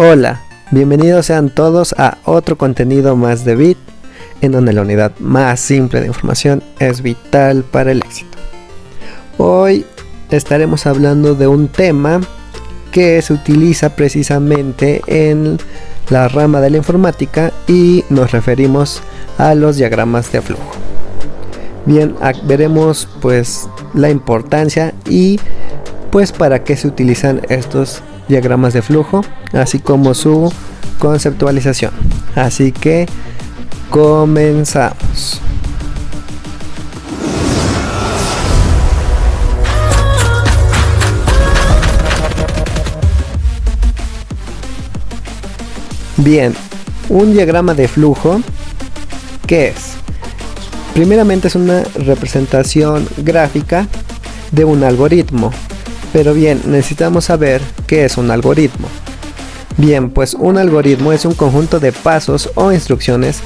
Hola, bienvenidos sean todos a otro contenido más de Bit, en donde la unidad más simple de información es vital para el éxito. Hoy estaremos hablando de un tema que se utiliza precisamente en la rama de la informática y nos referimos a los diagramas de flujo. Bien, veremos pues la importancia y pues para qué se utilizan estos diagramas de flujo, así como su conceptualización. Así que comenzamos. Bien, un diagrama de flujo, ¿qué es? Primeramente es una representación gráfica de un algoritmo. Pero bien, necesitamos saber qué es un algoritmo. Bien, pues un algoritmo es un conjunto de pasos o instrucciones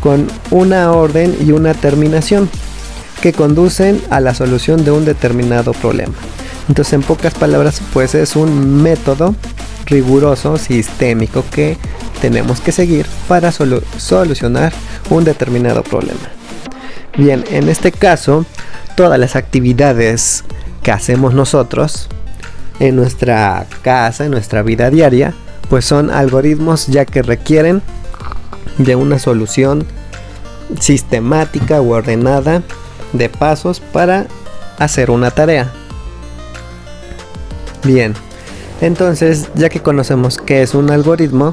con una orden y una terminación que conducen a la solución de un determinado problema. Entonces, en pocas palabras, pues es un método riguroso, sistémico que tenemos que seguir para solucionar un determinado problema. Bien, en este caso, todas las actividades que hacemos nosotros en nuestra casa, en nuestra vida diaria, pues son algoritmos, ya que requieren de una solución sistemática u ordenada de pasos para hacer una tarea. Bien, entonces ya que conocemos qué es un algoritmo,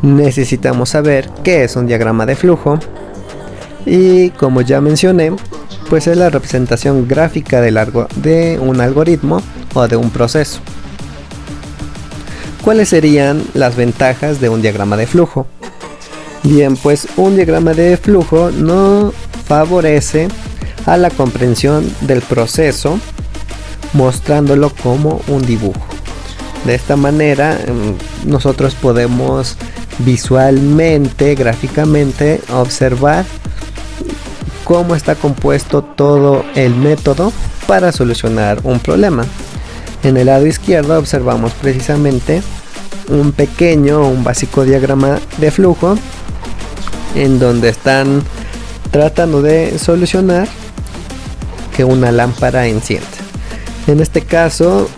necesitamos saber qué es un diagrama de flujo. Y como ya mencioné, pues es la representación gráfica de un algoritmo o de un proceso. ¿Cuáles serían las ventajas de un diagrama de flujo? Bien, pues un diagrama de flujo no favorece a la comprensión del proceso mostrándolo como un dibujo. De esta manera nosotros podemos visualmente, gráficamente observar cómo está compuesto todo el método para solucionar un problema. En el lado izquierdo observamos precisamente un básico diagrama de flujo en donde están tratando de solucionar que una lámpara encienda. En este caso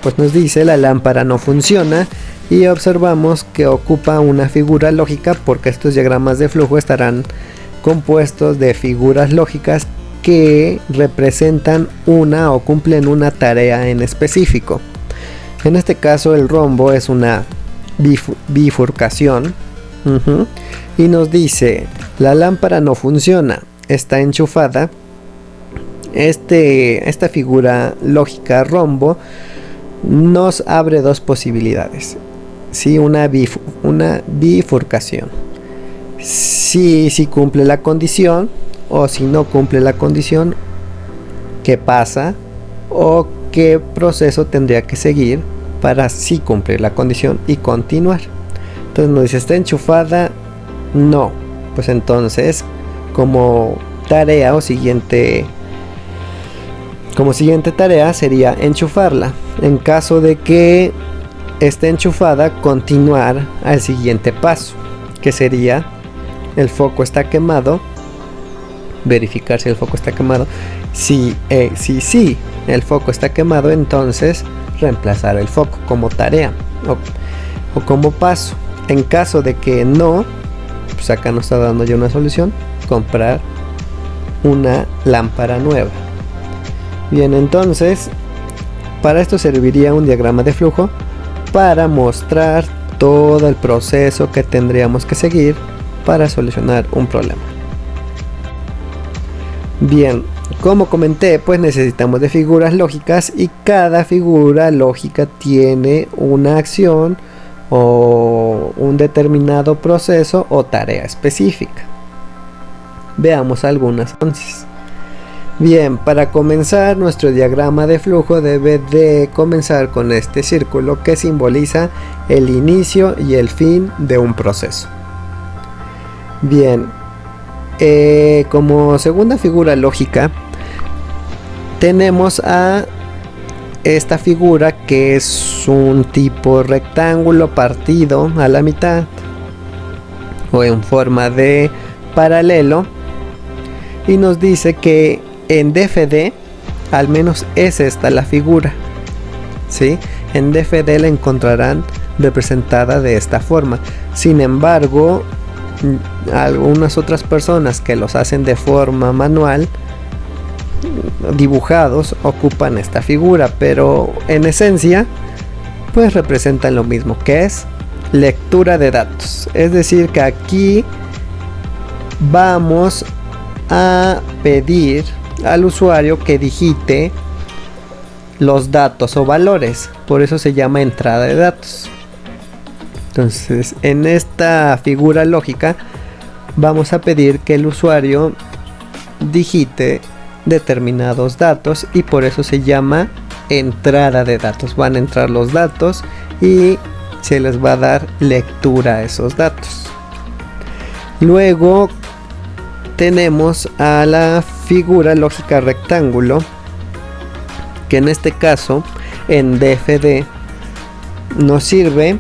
pues nos dice la lámpara no funciona y observamos que ocupa una figura lógica porque estos diagramas de flujo estarán compuestos de figuras lógicas que representan una o cumplen una tarea en específico. En este caso el rombo es una bifurcación y nos dice la lámpara no funciona, está enchufada. Esta figura lógica rombo nos abre dos posibilidades, ¿sí? Una bifurcación, si cumple la condición, o si no cumple la condición, qué pasa o qué proceso tendría que seguir para sí cumplir la condición y continuar. Entonces nos dice, ¿está enchufada? No. Pues entonces como siguiente tarea sería enchufarla. En caso de que esté enchufada, continuar al siguiente paso, que sería el foco está quemado, verificar si el foco está quemado. Si el foco está quemado, entonces reemplazar el foco como tarea o como paso. En caso de que no, pues acá nos está dando ya una solución, comprar una lámpara nueva. Bien, entonces para esto serviría un diagrama de flujo para mostrar todo el proceso que tendríamos que seguir para solucionar un problema. Bien, como comenté, pues necesitamos de figuras lógicas y cada figura lógica tiene una acción o un determinado proceso o tarea específica. Veamos algunas entonces. Bien, para comenzar nuestro diagrama de flujo debe de comenzar con este círculo que simboliza el inicio y el fin de un proceso. Bien, como segunda figura lógica tenemos a esta figura, que es un tipo rectángulo partido a la mitad o en forma de paralelo, y nos dice que en DFD al menos es esta la figura, ¿sí? En DFD la encontrarán representada de esta forma. Sin embargo, algunas otras personas que los hacen de forma manual, dibujados, ocupan esta figura, pero en esencia pues representan lo mismo, que es lectura de datos. Es decir, que aquí vamos a pedir al usuario que digite los datos o valores, por eso se llama entrada de datos. Entonces, en esta figura lógica vamos a pedir que el usuario digite determinados datos, y por eso se llama entrada de datos. Van a entrar los datos y se les va a dar lectura a esos datos. Luego tenemos a la figura lógica rectángulo, que en este caso en DFD nos sirve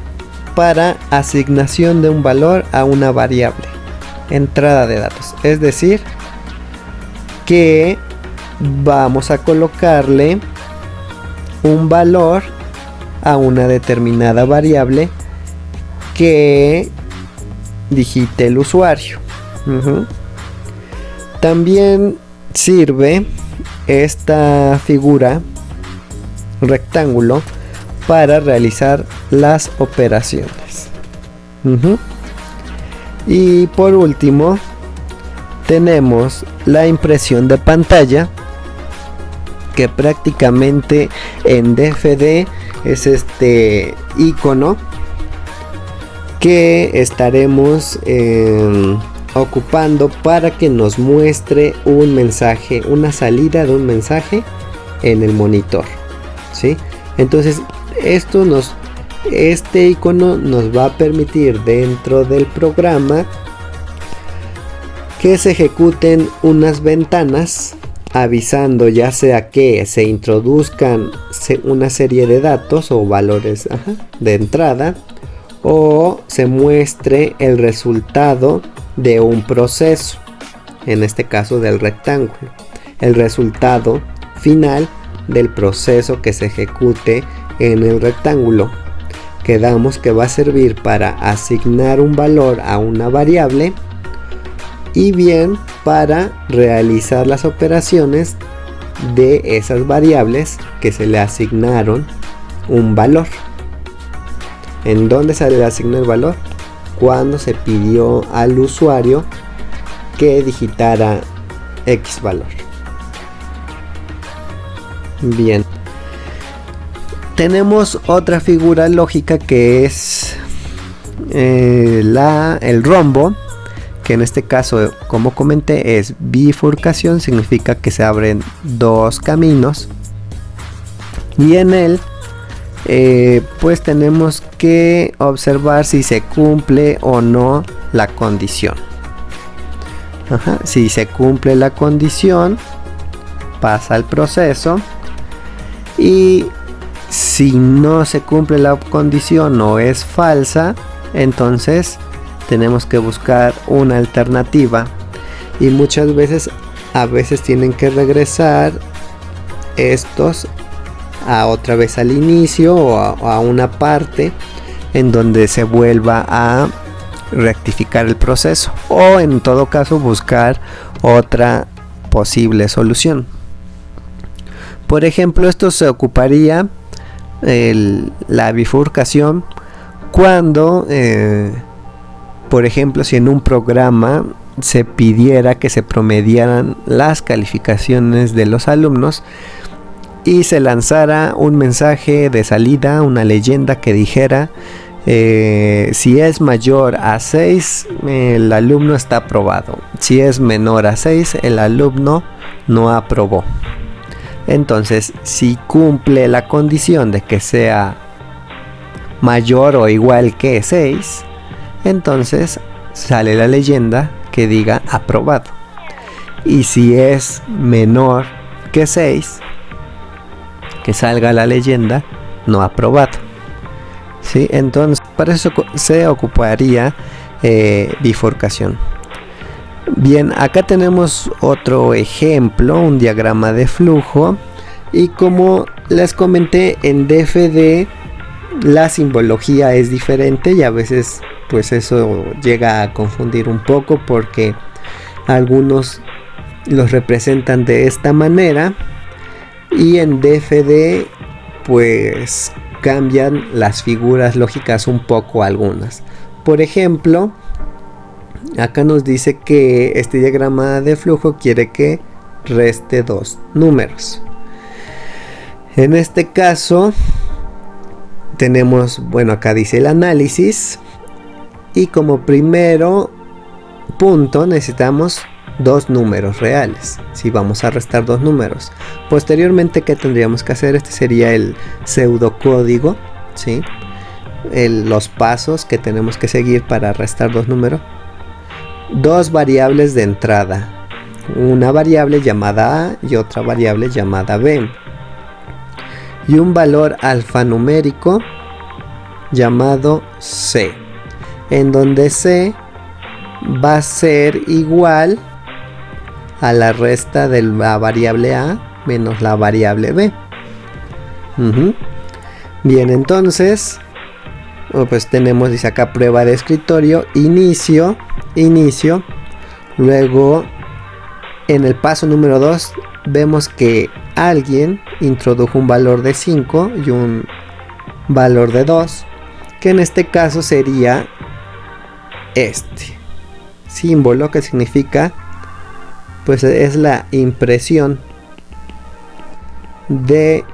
para asignación de un valor a una variable, entrada de datos. Es decir, que vamos a colocarle un valor a una determinada variable que digite el usuario. También sirve esta figura rectángulo para realizar las operaciones. Y por último tenemos la impresión de pantalla, que prácticamente en DFD es este icono que estaremos ocupando para que nos muestre un mensaje, una salida de un mensaje en el monitor, ¿sí? Entonces este icono nos va a permitir dentro del programa que se ejecuten unas ventanas avisando, ya sea que se introduzcan una serie de datos o valores de entrada, o se muestre el resultado de un proceso, en este caso del rectángulo, el resultado final del proceso que se ejecute en el rectángulo. Quedamos que va a servir para asignar un valor a una variable y bien para realizar las operaciones de esas variables que se le asignaron un valor. ¿En dónde se le asigna el valor? Cuando se pidió al usuario que digitara X valor. Bien. Tenemos otra figura lógica que es el rombo, que en este caso, como comenté, es bifurcación, significa que se abren dos caminos, y en él pues tenemos que observar si se cumple o no la condición. Si se cumple la condición, pasa el proceso, y si no se cumple la condición o es falsa, entonces tenemos que buscar una alternativa, y muchas veces tienen que regresar estos a otra vez al inicio o a una parte en donde se vuelva a rectificar el proceso, o en todo caso buscar otra posible solución. Por ejemplo, esto se ocuparía la bifurcación cuando por ejemplo, si en un programa se pidiera que se promediaran las calificaciones de los alumnos y se lanzara un mensaje de salida, una leyenda que dijera si es mayor a 6, el alumno está aprobado. Si es menor a 6, el alumno no aprobó. Entonces, si cumple la condición de que sea mayor o igual que 6, entonces sale la leyenda que diga aprobado. Y si es menor que 6, que salga la leyenda no aprobado. ¿Sí? Entonces para eso se ocuparía bifurcación. Bien, acá tenemos otro ejemplo, un diagrama de flujo, y como les comenté, en DFD la simbología es diferente y a veces pues eso llega a confundir un poco porque algunos los representan de esta manera y en DFD pues cambian las figuras lógicas un poco algunas. Por ejemplo, acá nos dice que este diagrama de flujo quiere que reste 2 números. En este caso tenemos, bueno, acá dice el análisis y como primero punto necesitamos 2 números reales. Si vamos a restar 2 números, posteriormente, ¿qué tendríamos que hacer? Este sería el pseudocódigo, ¿sí? Los pasos que tenemos que seguir para restar 2 números. 2 variables de entrada, una variable llamada A y otra variable llamada B, y un valor alfanumérico llamado C, en donde C va a ser igual a la resta de la variable A menos la variable B. Bien, entonces pues tenemos, dice acá, prueba de escritorio, inicio. Luego en el paso número 2 vemos que alguien introdujo un valor de 5 y un valor de 2, que en este caso sería este símbolo, que significa pues es la impresión de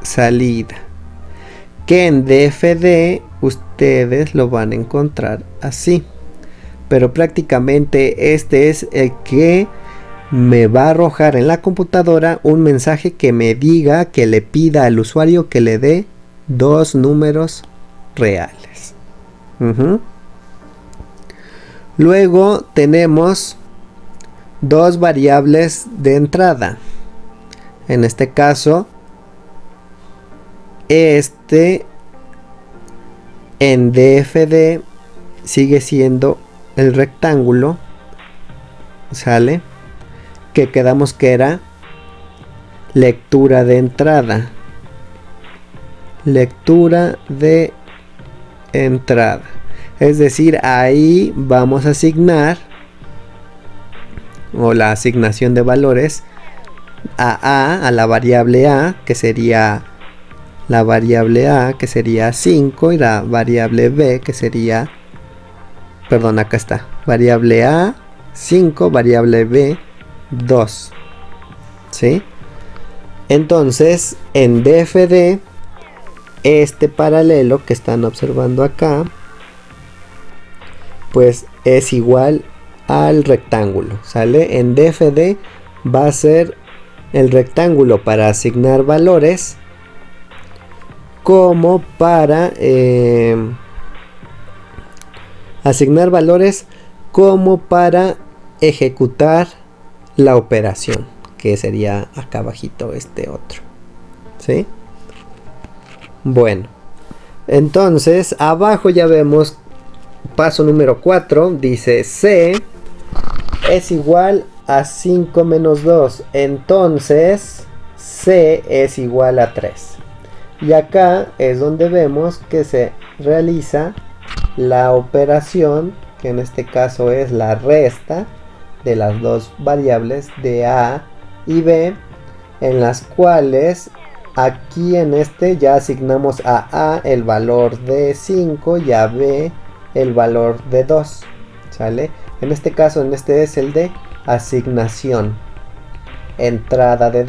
salida, que en DFD ustedes lo van a encontrar así, pero prácticamente este es el que me va a arrojar en la computadora un mensaje que me diga, que le pida al usuario que le dé 2 números reales. Luego tenemos 2 variables de entrada. En este caso, en DFD sigue siendo el rectángulo, ¿sale? Que quedamos que era lectura de entrada. Lectura de entrada. Es decir, ahí vamos a asignar, o la asignación de valores, a la variable A, que sería la variable A, que sería 5, y la variable B, que sería, perdón, acá está, variable A 5, variable B 2, ¿sí? Entonces en DFD este paralelo que están observando acá pues es igual al rectángulo, ¿sale? En DFD va a ser el rectángulo para asignar valores, como para asignar valores como para ejecutar la operación, que sería acá abajito este otro, ¿sí? Bueno, entonces abajo ya vemos paso número 4, dice C es igual a 5 menos 2, entonces C es igual a 3. Y acá es donde vemos que se realiza la operación, que en este caso es la resta de las 2 variables de A y B, en las cuales aquí en este ya asignamos a A el valor de 5 y a B el valor de 2, ¿sale? En este caso, en este es el de asignación, entrada de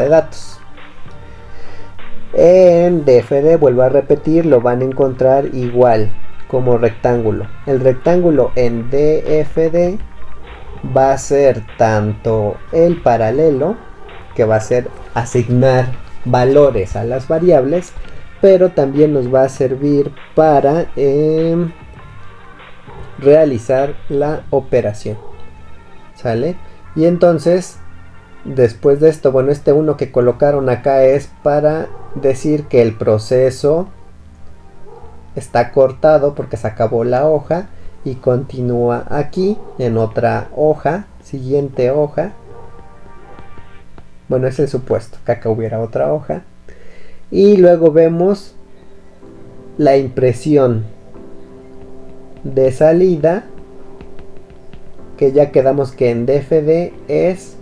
datos. En DFD, vuelvo a repetir, lo van a encontrar igual como rectángulo. El rectángulo en DFD va a ser tanto el paralelo, que va a ser asignar valores a las variables, pero también nos va a servir para realizar la operación, ¿sale? Y entonces después de esto, bueno, este 1 que colocaron acá es para decir que el proceso está cortado porque se acabó la hoja y continúa aquí en otra hoja, siguiente hoja. Bueno, es el supuesto que acá hubiera otra hoja. Y luego vemos la impresión de salida, que ya quedamos que en DFD es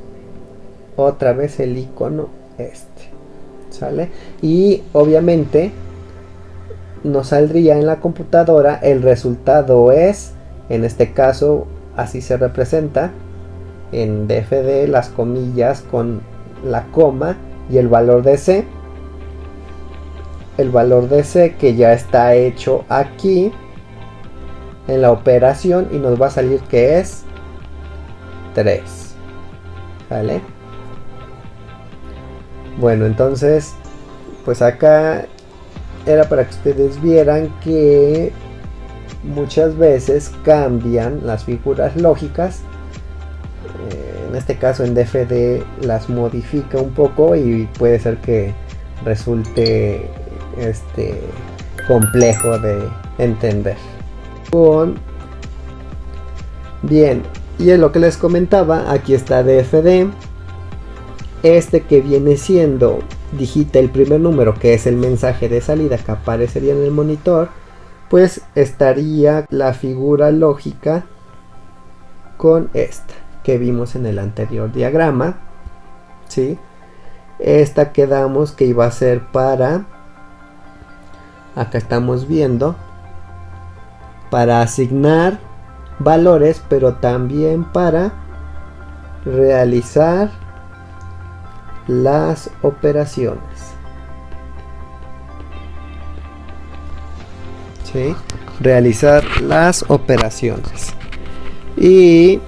otra vez el icono este, ¿sale? Y obviamente nos saldría en la computadora el resultado es, en este caso así se representa en DFD, las comillas con la coma y el valor de C. El valor de C que ya está hecho aquí en la operación y nos va a salir que es 3, ¿vale? Bueno, entonces pues acá era para que ustedes vieran que muchas veces cambian las figuras lógicas. En este caso en DFD las modifica un poco y puede ser que resulte complejo de entender. Bien, y es lo que les comentaba, aquí está DFD. Este que viene siendo, digita el primer número, que es el mensaje de salida que aparecería en el monitor, pues estaría la figura lógica con esta que vimos en el anterior diagrama, ¿sí? Esta quedamos que iba a ser para, acá estamos viendo, para asignar valores, pero también para realizar las operaciones, ¿sí? Realizar las operaciones. Y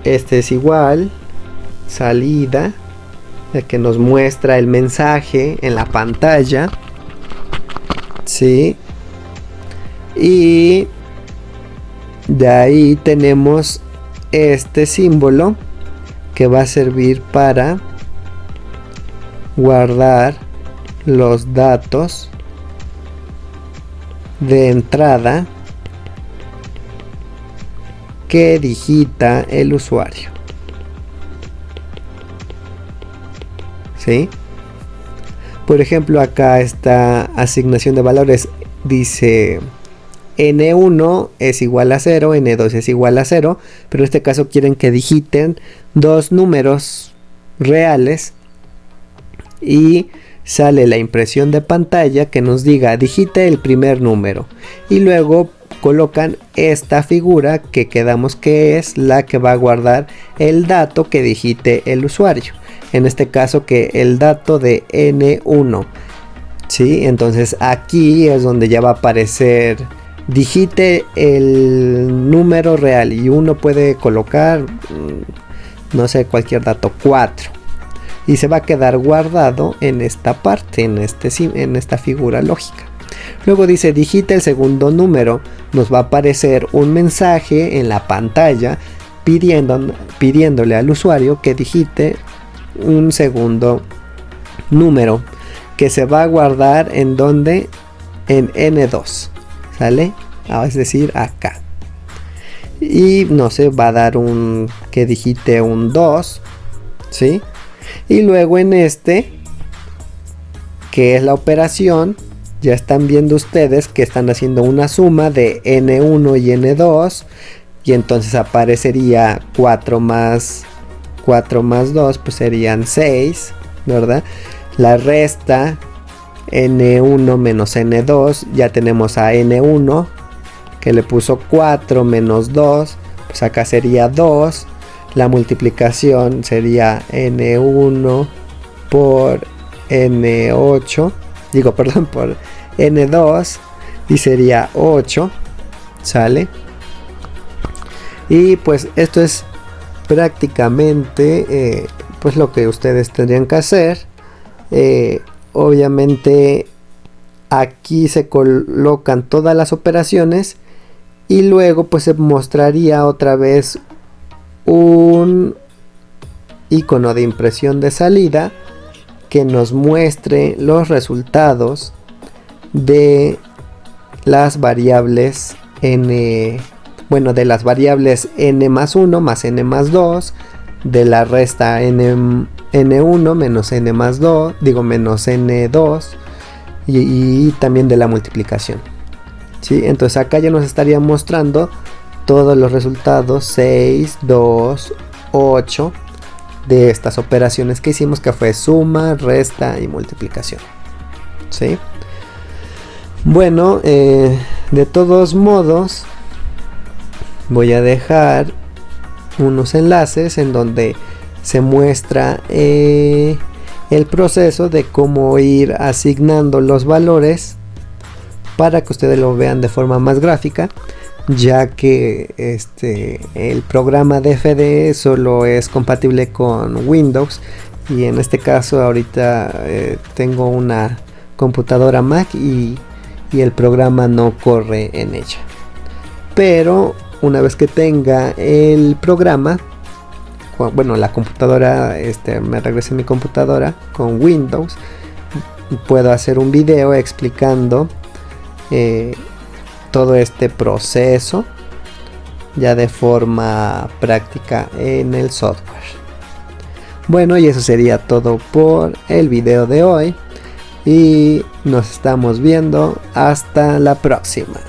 este es igual, salida, el que nos muestra el mensaje en la pantalla, ¿sí? Y de ahí tenemos este símbolo que va a servir para guardar los datos de entrada que digita el usuario, ¿sí? Por ejemplo, acá esta asignación de valores dice N1 es igual a 0, N2 es igual a 0, pero en este caso quieren que digiten dos números reales y sale la impresión de pantalla que nos diga digite el primer número y luego colocan esta figura que quedamos que es la que va a guardar el dato que digite el usuario, en este caso que el dato de N1, ¿sí? Entonces aquí es donde ya va a aparecer digite el número real y uno puede colocar no sé, cualquier dato, 4, y se va a quedar guardado en esta parte, en esta figura lógica. Luego dice digita el segundo número, nos va a aparecer un mensaje en la pantalla pidiéndole al usuario que digite un segundo número que se va a guardar en donde, en N2, ¿sale? Es decir, acá. Y no sé, va a dar un que digite un 2, ¿sí? Y luego en este, que es la operación, ya están viendo ustedes que están haciendo una suma de N1 y N2, y entonces aparecería 4 más 2, pues serían 6, ¿verdad? La resta, N1 menos N2, ya tenemos a N1 que le puso 4 menos 2, pues acá sería 2. La multiplicación sería N1 por N8, por N2, y sería 8, ¿sale? Y pues esto es prácticamente pues lo que ustedes tendrían que hacer. Obviamente aquí se colocan todas las operaciones y luego pues se mostraría otra vez un icono de impresión de salida que nos muestre los resultados de las variables n, bueno, de las variables n más 1 más n más 2, de la resta n1 menos n más 2, menos n2, y también de la multiplicación. ¿Sí? Entonces acá ya nos estaría mostrando todos los resultados 6, 2, 8 de estas operaciones que hicimos, que fue suma, resta y multiplicación. ¿Sí? Bueno, de todos modos voy a dejar unos enlaces en donde se muestra el proceso de cómo ir asignando los valores para que ustedes lo vean de forma más gráfica, ya que el programa DFD solo es compatible con Windows, y en este caso ahorita tengo una computadora Mac y el programa no corre en ella. Pero una vez que tenga el programa, bueno, la computadora, me regresé a mi computadora con Windows, puedo hacer un video explicando todo este proceso ya de forma práctica en el software. Bueno, y eso sería todo por el video de hoy, y nos estamos viendo hasta la próxima.